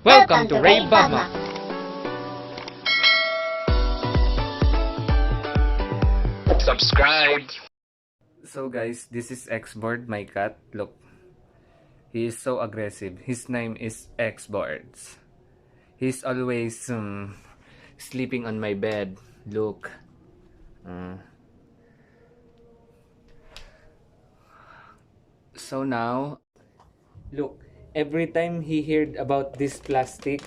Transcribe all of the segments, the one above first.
Welcome to Ray Bama. Subscribe. So guys, this is Xboard, my cat. Look, he is so aggressive. His name is Xboards. He's always sleeping on my bed. Look. So now, look, every time he heard about this plastic,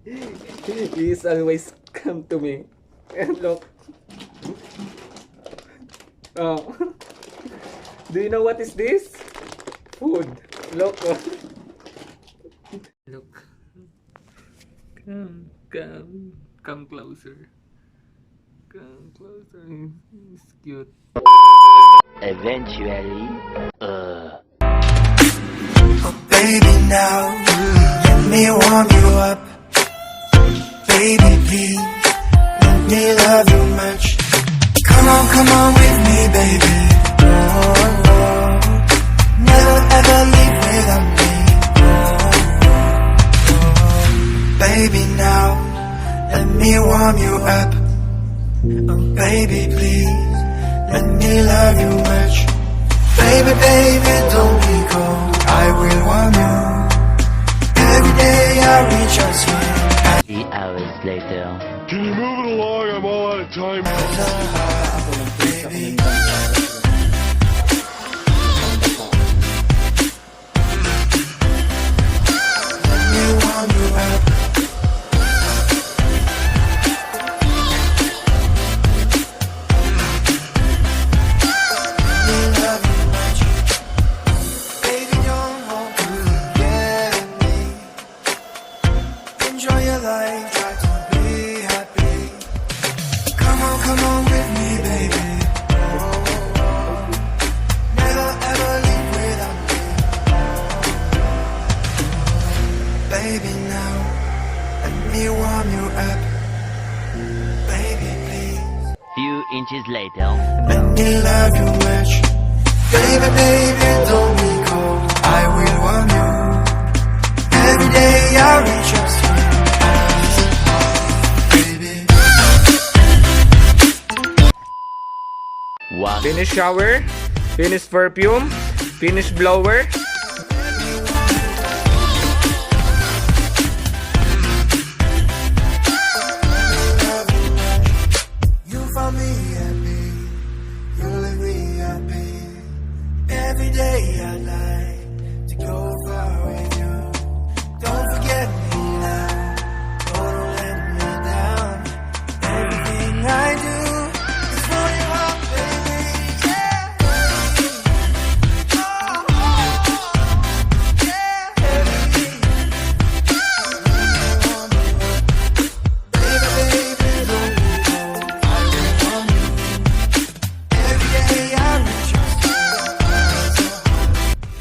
he is always come to me. And look. Oh. Do you know what is this? Food. Look. Look. Come closer. Come closer. It's cute. Eventually, Oh, baby, now let me warm you up. Baby, please let me love you much. Come on with me, baby. Oh, never ever leave without me. Baby, now let me warm you up. Oh, baby, please let me love you much. Baby, baby, don't be cold. I will warm you. Every day I reach out to you. 3 hours later. Can you move it along? I'm all out of time. Baby, let me warm you up. Let me love you much. Baby, don't hold to forget me. Enjoy your life, try to be happy. Come on with me, baby. Never ever leave without me. Baby, now let me warm you up. Baby, please Few inches later. let me love you much. Baby, baby, don't be cold. I will warm you. Every day I reach out to you. Baby, One. Finish shower. Finish perfume. Finish blower. you found me happy. You leave me happy. Every day I like to go far with you. Don't forget me now. Don't let me down. Everything I do is for you, baby. Yeah.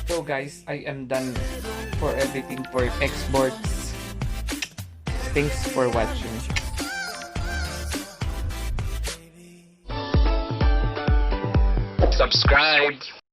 So guys, I am done for everything for Xboards. Thanks for watching. Subscribe.